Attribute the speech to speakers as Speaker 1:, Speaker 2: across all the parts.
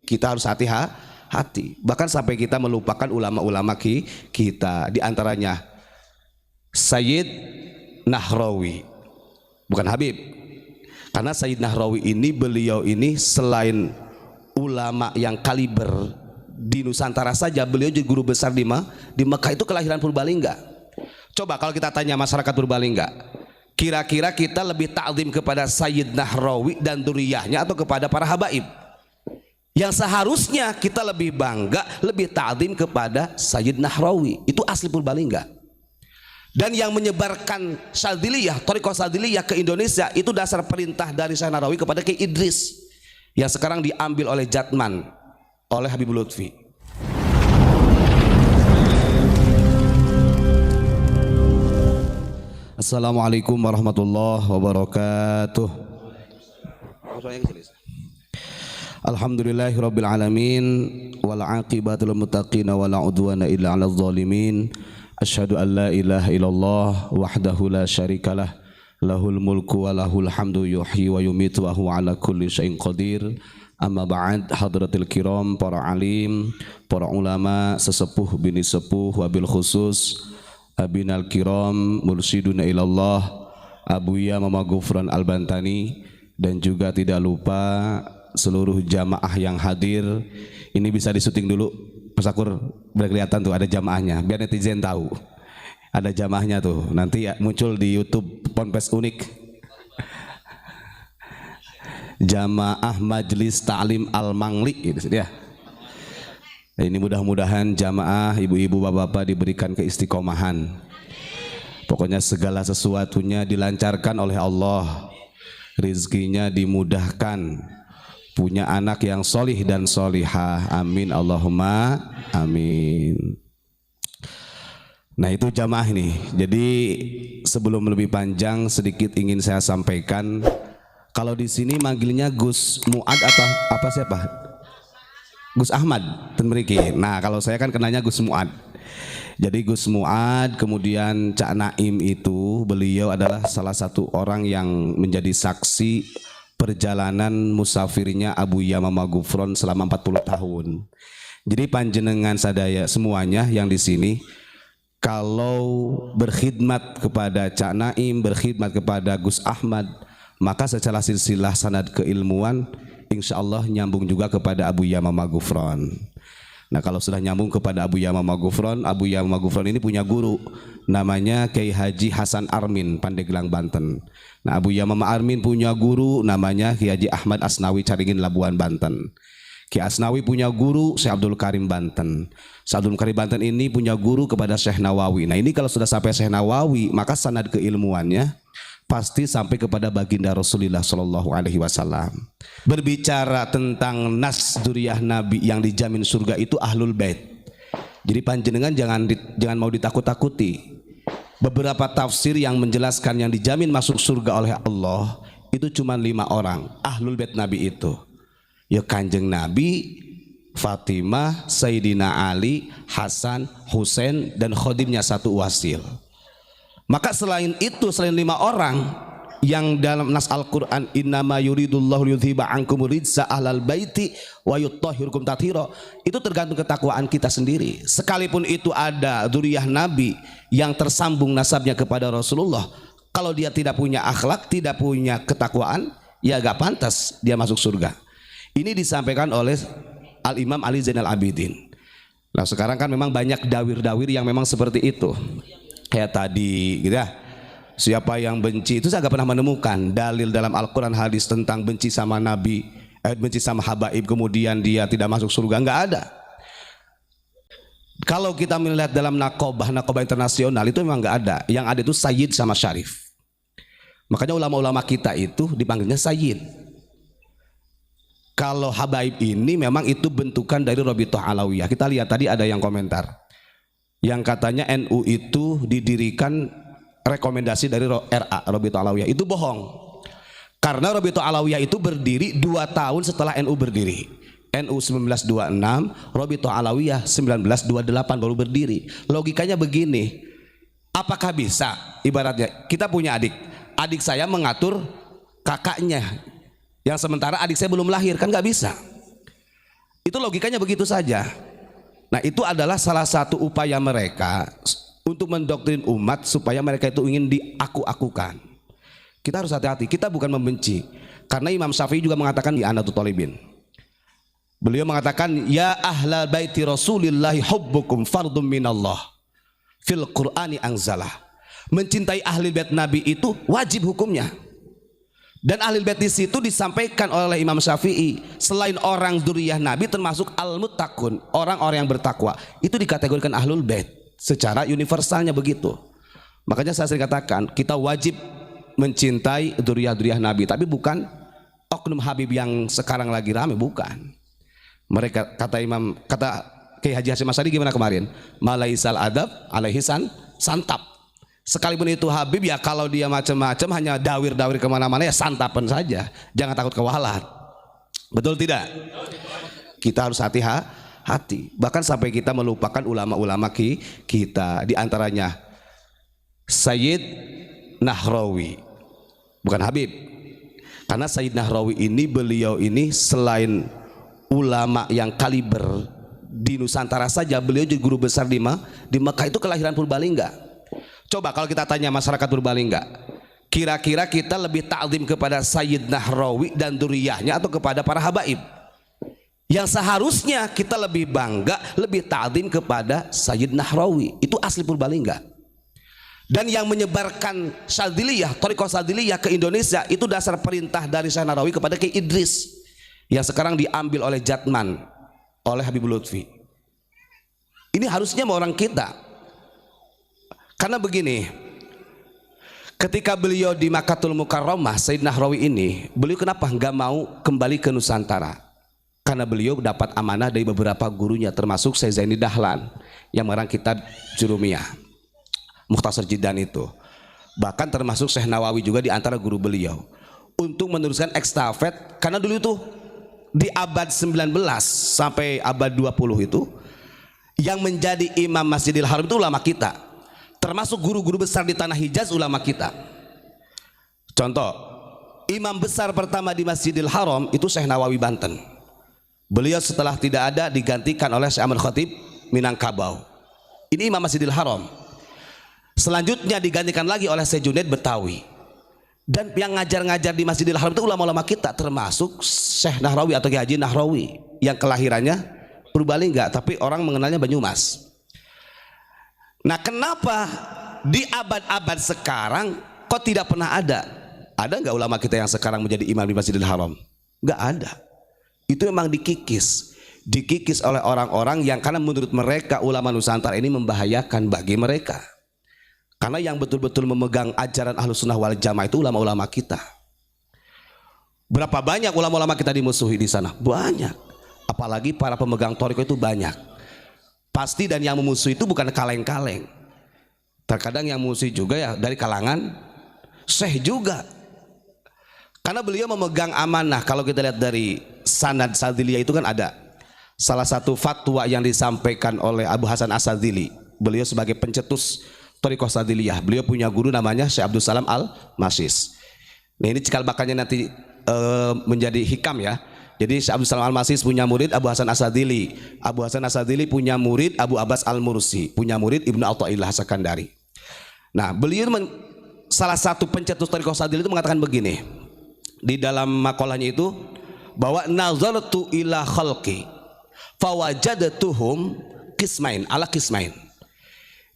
Speaker 1: Kita harus hati-hati. Bahkan sampai kita melupakan ulama-ulama kita. Di antaranya Sayyid Nahrawi, bukan Habib. Karena Sayyid Nahrawi ini, beliau ini selain ulama yang kaliber di Nusantara saja, beliau juga guru besar di Mekah. Itu kelahiran Purbalingga. Coba kalau kita tanya masyarakat Purbalingga, kira-kira kita lebih ta'zim kepada Sayyid Nahrawi dan duriyahnya atau kepada para habaib? Yang seharusnya kita lebih bangga, lebih ta'zim kepada Sayyid Nahrawi. Itu asli Purbalingga. Dan yang menyebarkan Syadziliyah, Thariqah Syadziliyah ke Indonesia, itu dasar perintah dari Syekh Nahrawi kepada Kiai Idris, yang sekarang diambil oleh Jatman, oleh Habib Lutfi. Assalamualaikum warahmatullahi wabarakatuh. Alhamdulillahirabbil alamin wal aqibatul muttaqin wala udwana illa 'alal zalimin. Asyhadu an la ilaha illallah wahdahu la syarikalah, lahul mulku wa lahul hamdu yuhyi wa yumitu wa huwa ala kulli syai'in qadir. Amma ba'd, hadratil kiram, para alim, para ulama, sesepuh bini sepuh, wabil khusus abinal kiram, mursyiduna ilallah, Abuya Mama Gufran Al-Bantani, dan juga tidak lupa seluruh jamaah yang hadir. Ini bisa disuting dulu, Mas Akur, biar kelihatan tuh ada jamaahnya, biar netizen tahu ada jamaahnya tuh. Nanti ya muncul di YouTube Ponpes Unik, Jamaah Majelis Ta'lim Al-Mangli gitu ya. Ini mudah-mudahan jamaah ibu-ibu bapak-bapak diberikan keistiqomahan. Pokoknya segala sesuatunya dilancarkan oleh Allah, rizkinya dimudahkan, punya anak yang solih dan solihah. Amin Allahumma amin. Nah itu jamaah ini. Jadi sebelum lebih panjang, sedikit ingin saya sampaikan. Kalau di sini manggilnya Gus Muad atau apa, siapa? Gus Ahmad Tenmeriki. Nah kalau saya kan kenanya Gus Muad. Jadi Gus Muad, kemudian Cak Naim itu, beliau adalah salah satu orang yang menjadi saksi perjalanan musafirnya Abuya Mama Gufron selama 40 tahun. Jadi panjenengan sadaya semuanya yang di sini, kalau berkhidmat kepada Cak Naim, berkhidmat kepada Gus Ahmad, maka secara silsilah sanad keilmuan insya Allah nyambung juga kepada Abuya Mama Gufron. Nah kalau sudah nyambung kepada Abuya Mama Gufron, Abuya Mama Gufron ini punya guru namanya Kiai Haji Hasan Armin, Pandeglang, Banten. Nah Abuya Mama Armin punya guru namanya Kiai Haji Ahmad Asnawi, Caringin, Labuan, Banten. Kiai Asnawi punya guru Syekh Abdul Karim, Banten. Syekh Abdul Karim, Banten ini punya guru kepada Syekh Nawawi. Nah ini kalau sudah sampai Syekh Nawawi, maka sanad keilmuannya pasti sampai kepada baginda Rasulullah Shallallahu Alaihi Wasallam. Berbicara tentang nas duriyah Nabi yang dijamin surga itu ahlul bait. Jadi panjenengan jangan mau ditakut-takuti. Beberapa tafsir yang menjelaskan yang dijamin masuk surga oleh Allah itu cuma 5 orang ahlul bait Nabi itu. Ya Kanjeng Nabi, Fatimah, Sayyidina Ali, Hasan, Husain, dan khodimnya satu wasil. Maka selain itu, selain 5 orang yang dalam nas Al-Quran, innama yuridullahu liyudhiba ankum rijsa ahlal baiti wa yutahhirukum tathira, itu tergantung ketakwaan kita sendiri. Sekalipun itu ada dzurriyyah Nabi yang tersambung nasabnya kepada Rasulullah, kalau dia tidak punya akhlak, tidak punya ketakwaan, ya gak pantas dia masuk surga. Ini disampaikan oleh Al-Imam Ali Zainal Abidin. Nah sekarang kan memang banyak dawir-dawir yang memang seperti itu. Kayak tadi gitu ya, siapa yang benci itu saya gak pernah menemukan dalil dalam Al-Quran hadis tentang benci sama Nabi, benci sama habaib kemudian dia tidak masuk surga, nggak ada. Kalau kita melihat dalam nakobah internasional itu memang nggak ada. Yang ada itu Sayyid sama Syarif. Makanya ulama-ulama kita itu dipanggilnya Sayyid. Kalau habaib ini memang itu bentukan dari Rabithah Alawiyah. Kita lihat tadi ada yang komentar yang katanya NU itu didirikan rekomendasi dari RA, Rabithah Alawiyah. Itu bohong. Karena Rabithah Alawiyah itu berdiri 2 tahun setelah NU berdiri. NU 1926, Rabithah Alawiyah 1928 baru berdiri. Logikanya begini, apakah bisa ibaratnya kita punya adik saya mengatur kakaknya yang sementara adik saya belum lahir, kan nggak bisa. Itu logikanya begitu saja. Nah, itu adalah salah satu upaya mereka untuk mendoktrin umat supaya mereka itu ingin diaku-akukan. Kita harus hati-hati, kita bukan membenci. Karena Imam Syafi'i juga mengatakan di Anatul Thalibin. Beliau mengatakan, ya ahlal baiti Rasulillahi hubbukum fardum minallah fil Qur'ani anzalah. Mencintai ahli bait Nabi itu wajib hukumnya. Dan ahli bait di situ disampaikan oleh Imam Syafi'i, selain orang dzurriyyah Nabi termasuk al-muttaqun, orang-orang yang bertakwa, itu dikategorikan ahlul bait secara universalnya begitu. Makanya saya sering katakan, kita wajib mencintai dzurriyyah Nabi, tapi bukan oknum Habib yang sekarang lagi rame, bukan. Mereka kata Kiai Haji Hasyim Asy'ari gimana kemarin? Malaisal adab alaihisan santap. Sekalipun itu Habib, ya kalau dia macam-macam hanya dawir-dawir kemana-mana, ya santapan saja, jangan takut kewalat. Betul tidak? Kita harus hati-hati, bahkan sampai kita melupakan ulama-ulama kita, diantaranya Sayyid Nahrawi, bukan Habib. Karena Sayyid Nahrawi ini, beliau ini selain ulama yang kaliber di Nusantara saja, beliau juga guru besar di Mekah, itu kelahiran Purbalingga. Coba kalau kita tanya masyarakat Purbalingga, kira-kira kita lebih ta'zim kepada Sayyid Nahrawi dan dzurriyyahnya atau kepada para habaib? Yang seharusnya kita lebih bangga, lebih ta'zim kepada Sayyid Nahrawi, itu asli Purbalingga. Dan yang menyebarkan Syadziliyah, Thariqah Syadziliyah ke Indonesia, itu dasar perintah dari Syekh Nahrawi kepada Kiai Idris, yang sekarang diambil oleh Jatman, oleh Habibul Lutfi. Ini harusnya orang kita. Karena begini, ketika beliau di Makkahul Mukarramah, Sayyid Nahrawi ini, beliau kenapa nggak mau kembali ke Nusantara? Karena beliau dapat amanah dari beberapa gurunya, termasuk Syekh Zaini Dahlan yang mengarang kitab Jurumiyah, Mukhtasar Jiddan itu. Bahkan termasuk Syekh Nawawi juga di antara guru beliau, untuk meneruskan ekstafet. Karena dulu itu di abad 19 sampai abad 20 itu, yang menjadi imam Masjidil Haram itu ulama kita, termasuk guru-guru besar di tanah Hijaz, ulama kita. Contoh, imam besar pertama di Masjidil Haram itu Syekh Nawawi Banten. Beliau setelah tidak ada digantikan oleh Syekh Ahmad Khatib Minangkabau. Ini imam Masjidil Haram. Selanjutnya digantikan lagi oleh Syekh Junaid Betawi. Dan yang ngajar-ngajar di Masjidil Haram itu ulama-ulama kita, termasuk Syekh Nahrawi atau Kiai Haji Nahrawi yang kelahirannya Purbalingga, tapi orang mengenalnya Banyumas. Nah, kenapa di abad-abad sekarang kok tidak pernah ada? Ada nggak ulama kita yang sekarang menjadi imam di Masjidil Haram? Nggak ada. Itu memang dikikis oleh orang-orang yang, karena menurut mereka ulama Nusantara ini membahayakan bagi mereka. Karena yang betul-betul memegang ajaran Ahlus Sunnah wal Jamaah itu ulama-ulama kita. Berapa banyak ulama-ulama kita dimusuhi di sana? Banyak. Apalagi para pemegang thariqah itu banyak. Pasti, dan yang memusuhi itu bukan kaleng-kaleng. Terkadang yang memusuhi juga ya dari kalangan syekh juga. Karena beliau memegang amanah. Kalau kita lihat dari sanad Syadziliyah itu kan ada salah satu fatwa yang disampaikan oleh Abu Hasan As-Sadzili. Beliau sebagai pencetus Thariqah Syadziliyah. Beliau punya guru namanya Syekh Abdul Salam Al-Masis. Nah, ini cikal bakalnya nanti menjadi hikam ya. Jadi Syekh Abdul Salam Al-Masis punya murid Abu Hasan As-Sadzili. Abu Hasan As-Sadzili punya murid Abu Abbas Al-Mursi, punya murid Ibnu Athaillah As-Sakandari. Nah, beliau salah satu pencetus Thariqah Syadziliyah itu mengatakan begini di dalam makalahnya itu, bahwa nazartu ila khalqi fawajadtuhum qismain ala qismain.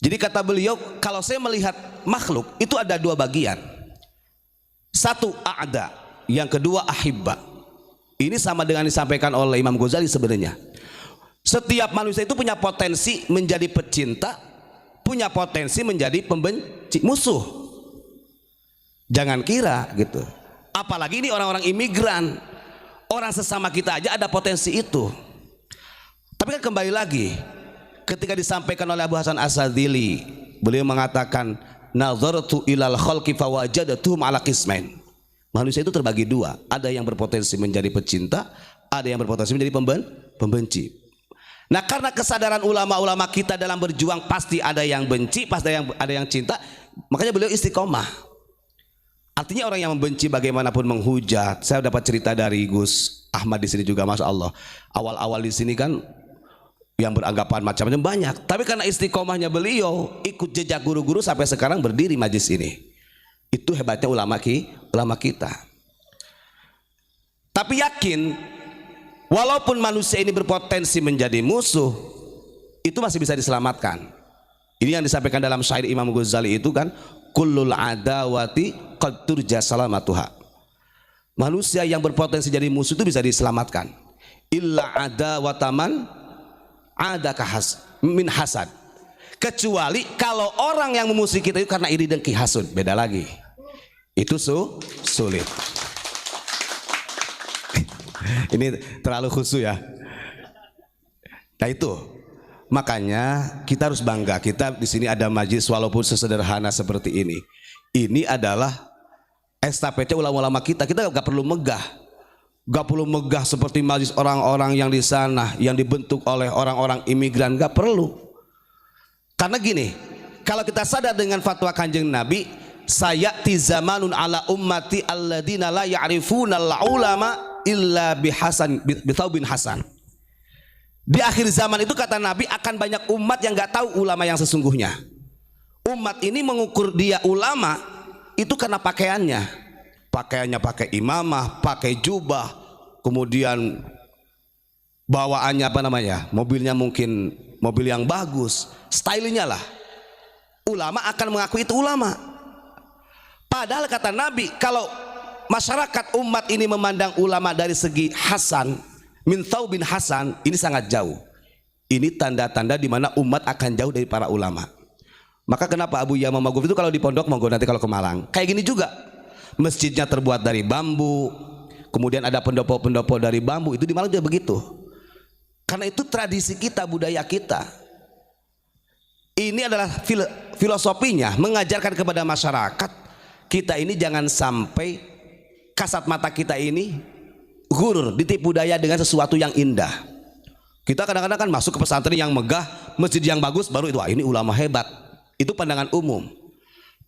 Speaker 1: Jadi kata beliau, kalau saya melihat makhluk itu ada dua bagian. Satu a'da, yang kedua ahibba. Ini sama dengan disampaikan oleh Imam Ghazali sebenarnya. Setiap manusia itu punya potensi menjadi pecinta, punya potensi menjadi pembenci, musuh. Jangan kira gitu. Apalagi ini orang-orang imigran, orang sesama kita aja ada potensi itu. Tapi kan kembali lagi, ketika disampaikan oleh Abu Hasan As-Sadzili, beliau mengatakan nazartu ilal khalqi fawajadtuhum ala qismain. Manusia itu terbagi dua, ada yang berpotensi menjadi pecinta, ada yang berpotensi menjadi pembenci. Nah, karena kesadaran ulama-ulama kita dalam berjuang, pasti ada yang benci, pasti ada yang cinta, makanya beliau istiqomah. Artinya orang yang membenci bagaimanapun menghujat. Saya dapat cerita dari Gus Ahmad di sini juga, masya Allah. Awal-awal di sini kan yang beranggapan macam-macam banyak. Tapi karena istiqomahnya beliau, ikut jejak guru-guru sampai sekarang berdiri majlis ini. Itu hebatnya ulama kita. Tapi yakin, walaupun manusia ini berpotensi menjadi musuh, itu masih bisa diselamatkan. Ini yang disampaikan dalam syair Imam Ghazali itu kan, kullul adawati qad turja salamatuha. Manusia yang berpotensi jadi musuh itu bisa diselamatkan. Illa adawataman adaka min hasad. Kecuali kalau orang yang memusuhi kita itu karena iri dengki hasud, beda lagi. Itu sulit. Ini terlalu khusyuk ya. Nah itu, makanya kita harus bangga. Kita di sini ada majlis walaupun sesederhana seperti ini. Ini adalah estafetnya ulama-ulama kita. Kita gak perlu megah. Gak perlu megah seperti majlis orang-orang yang di sana yang dibentuk oleh orang-orang imigran. Gak perlu. Karena gini, kalau kita sadar dengan fatwa Kanjeng Nabi, sayati zamanun ala ummati alladina la ya'rifuna al-ulama illa bithaubin hasan. Di akhir zaman itu kata Nabi akan banyak umat yang gak tahu ulama yang sesungguhnya. Umat ini mengukur dia ulama itu karena pakaiannya. Pakaiannya pakai imamah, pakai jubah, kemudian bawaannya apa namanya, mobilnya mungkin mobil yang bagus, stylenya lah. Ulama akan mengaku itu ulama. Padahal kata Nabi, kalau masyarakat umat ini memandang ulama dari segi hasan, min thaubin hasan, ini sangat jauh. Ini tanda-tanda di mana umat akan jauh dari para ulama. Maka kenapa Abu Yamam Maguf itu kalau di pondok, monggo nanti kalau ke Malang, kayak gini juga. Masjidnya terbuat dari bambu, kemudian ada pendopo-pendopo dari bambu, itu di Malang juga begitu. Karena itu tradisi kita, budaya kita. Ini adalah filosofinya, mengajarkan kepada masyarakat kita ini jangan sampai kasat mata kita ini gurur, ditipu daya dengan sesuatu yang indah. Kita kadang-kadang kan masuk ke pesantren yang megah, masjid yang bagus, baru itu wah ini ulama hebat. Itu pandangan umum.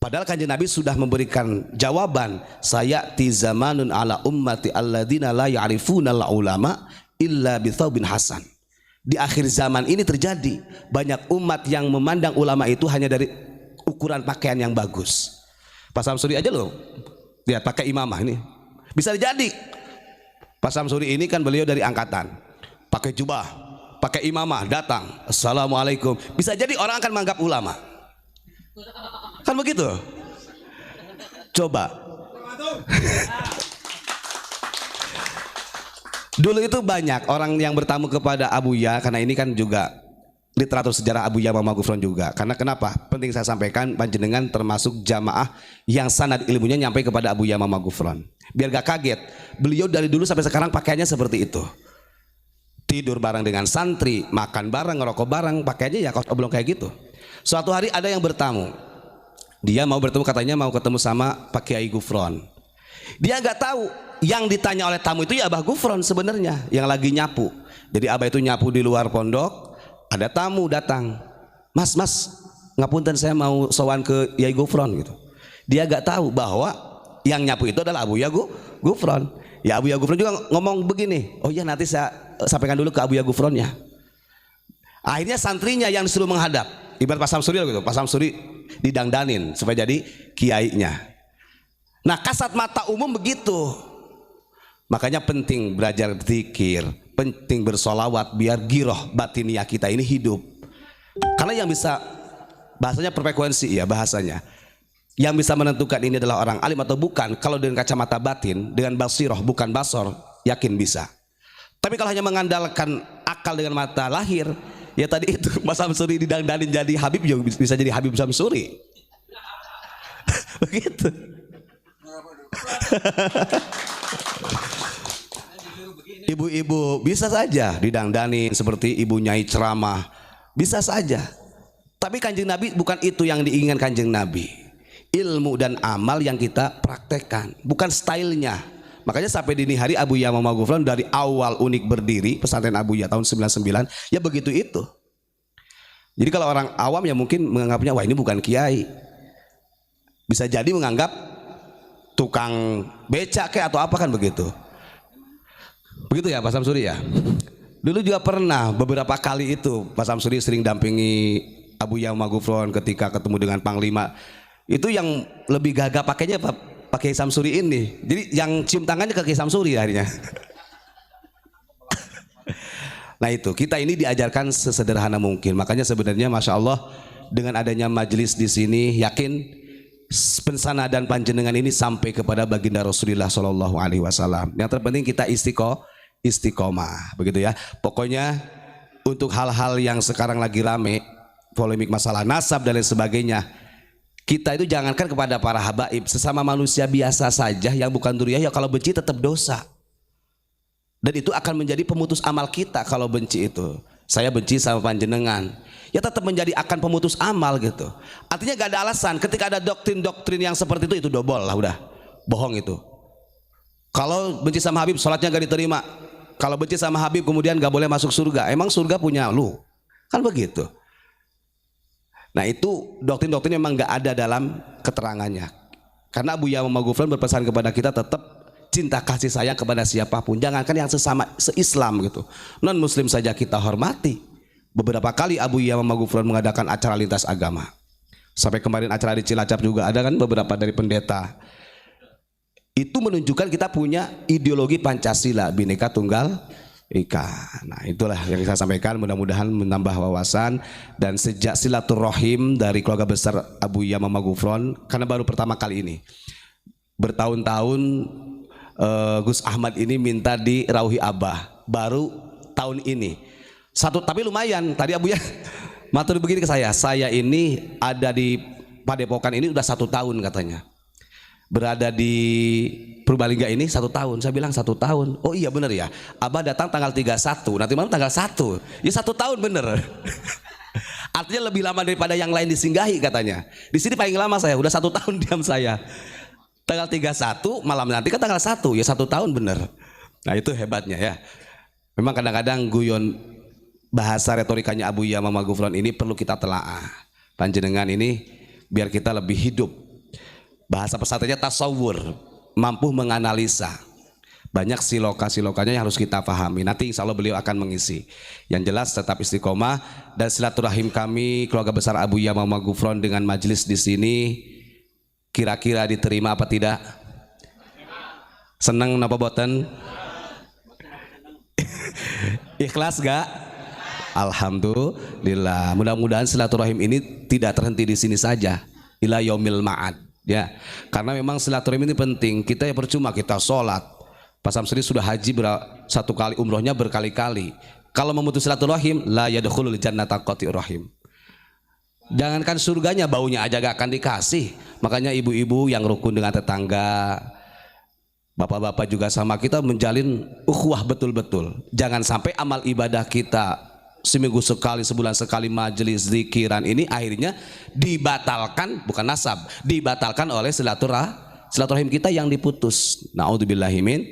Speaker 1: Padahal Kanjeng Nabi sudah memberikan jawaban, sayati zamanun ala ummati alladina la ya'rifuna al-ulama illa bithaubin hasan. Di akhir zaman ini terjadi banyak umat yang memandang ulama itu hanya dari ukuran pakaian yang bagus. Pak Samsuri aja loh, lihat pakai imamah ini. Bisa jadi Pak Samsuri ini kan beliau dari angkatan, pakai jubah, pakai imamah, datang, assalamualaikum. Bisa jadi orang akan menganggap ulama. Kan begitu? Coba. Dulu itu banyak orang yang bertamu kepada Abuya, karena ini kan juga literatur sejarah Abuya Mama Gufron juga. Karena kenapa? Penting saya sampaikan, panjenengan termasuk jamaah yang sanad ilmunya nyampe kepada Abuya Mama Gufron. Biar gak kaget, beliau dari dulu sampai sekarang pakaiannya seperti itu. Tidur bareng dengan santri, makan bareng, ngerokok bareng, pakaiannya ya belum kayak gitu. Suatu hari ada yang bertamu, dia mau bertemu, katanya mau ketemu sama Pak Kiai Gufron. Dia nggak tahu yang ditanya oleh tamu itu ya Abah Gufron sebenarnya yang lagi nyapu. Jadi Abah itu nyapu di luar pondok, ada tamu datang, mas ngapunten saya mau sowan ke Yai Gufron gitu. Dia nggak tahu bahwa yang nyapu itu adalah Abuya Gufron. Ya Abuya Gufron juga ngomong begini, oh iya nanti saya sampaikan dulu ke Abuya Gufronnya. Akhirnya santrinya yang disuruh menghadap, ibarat Pak Samsuri gitu, Pak Samsuri didangdanin supaya jadi kiainya. Nah kasat mata umum begitu. Makanya penting belajar zikir, penting bersolawat biar giroh batiniah kita ini hidup. Karena yang bisa, bahasanya frekuensi ya bahasanya, yang bisa menentukan ini adalah orang alim atau bukan, kalau dengan kacamata batin, dengan basiroh bukan basor, yakin bisa. Tapi kalau hanya mengandalkan akal dengan mata lahir, ya tadi itu Mas Samsuri didangdanin jadi Habib, juga bisa jadi Habib Samsuri. Begitu. Ibu-ibu bisa saja didangdanin seperti ibu Nyai ceramah, bisa saja. Tapi Kanjeng Nabi bukan itu yang diinginkan Kanjeng Nabi. Ilmu dan amal yang kita praktekkan, bukan stylenya. Makanya sampai dini hari Abuya Mama Gufron dari awal unik berdiri pesantren Abuya tahun 99 ya begitu itu. Jadi kalau orang awam ya mungkin menganggapnya wah ini bukan kiai. Bisa jadi menganggap tukang becak kayak atau apa kan begitu. Begitu ya Pak Samsuri ya. Dulu juga pernah beberapa kali itu Pak Samsuri sering dampingi Abu Yama Gufron ketika ketemu dengan Panglima. Itu yang lebih gagah pakainya Pak Kiai Samsuri ini. Jadi yang cium tangannya ke Kiai Samsuri akhirnya. Nah itu kita ini diajarkan sesederhana mungkin. Makanya sebenarnya Masya Allah dengan adanya majelis di sini yakin pensana dan panjenengan ini sampai kepada baginda Rasulullah Shallallahu Alaihi Wasallam. Yang terpenting kita istiqomah, begitu ya. Pokoknya untuk hal-hal yang sekarang lagi rame, polemik masalah nasab dan lain sebagainya, kita itu jangankan kepada para habaib, sesama manusia biasa saja yang bukan duriah ya kalau benci tetap dosa. Dan itu akan menjadi pemutus amal kita kalau benci itu. Saya benci sama panjenengan, ya tetap menjadi akan pemutus amal gitu. Artinya gak ada alasan ketika ada doktrin-doktrin yang seperti itu dobol lah, udah bohong itu. Kalau benci sama Habib sholatnya gak diterima, kalau benci sama Habib kemudian gak boleh masuk surga. Emang surga punya lu? Kan begitu. Nah itu doktrin-doktrin memang gak ada dalam keterangannya. Karena Abu Yama Gufron berpesan kepada kita tetap cinta kasih sayang kepada siapapun, jangankan yang sesama se-Islam gitu, non muslim saja kita hormati. Beberapa kali Abu Yama Gufron mengadakan acara lintas agama, sampai kemarin acara di Cilacap juga ada kan beberapa dari pendeta. Itu menunjukkan kita punya ideologi Pancasila, Bhinneka Tunggal Ika. Nah itulah yang saya sampaikan, mudah-mudahan menambah wawasan. Dan sejak silaturahim dari keluarga besar Abu Yama Gufron, karena baru pertama kali ini, bertahun-tahun Gus Ahmad ini minta dirauhi Abah, baru tahun ini tapi lumayan. Tadi Abu ya matur begini ke saya ini ada di Padepokan ini udah 1 tahun katanya, berada di Purbalingga ini 1 tahun. Saya bilang 1 tahun, oh iya bener ya, Abah datang tanggal 31, nanti malam tanggal 1, ya 1 tahun bener. Artinya lebih lama daripada yang lain disinggahi katanya. Di sini paling lama saya, udah 1 tahun diam saya. Tanggal 31 malam nanti kan tanggal 1, ya 1 tahun bener. Nah itu hebatnya ya. Memang kadang-kadang guyon bahasa retorikanya Abu Yama Gufron ini perlu kita telaah. Panjenengan ini biar kita lebih hidup. Bahasa pesantrennya tasawur, mampu menganalisa. Banyak siloka-silokanya yang harus kita pahami. Nanti insya Allah beliau akan mengisi. Yang jelas tetap istiqomah, dan silaturahim kami keluarga besar Abu Yama Gufron dengan majelis di sini kira-kira diterima apa tidak? Seneng napa boten? Ikhlas gak? Alhamdulillah. Mudah-mudahan silaturahim ini tidak terhenti di sini saja, ila yaumil ma'ad ya. Karena memang silaturahim ini penting. Kita ya percuma kita sholat. Pak Samsuri sudah haji 1 kali, umrohnya berkali-kali. Kalau memutus silaturahim, la yadkhulul jannata qati'ur rahim. Jangankan surganya, baunya aja gak akan dikasih. Makanya ibu-ibu yang rukun dengan tetangga, bapak-bapak juga sama kita menjalin ukhuwah betul-betul. Jangan sampai amal ibadah kita seminggu sekali, sebulan sekali majelis zikiran ini akhirnya dibatalkan, bukan nasab, dibatalkan oleh silaturahim kita yang diputus. Naudzubillahi min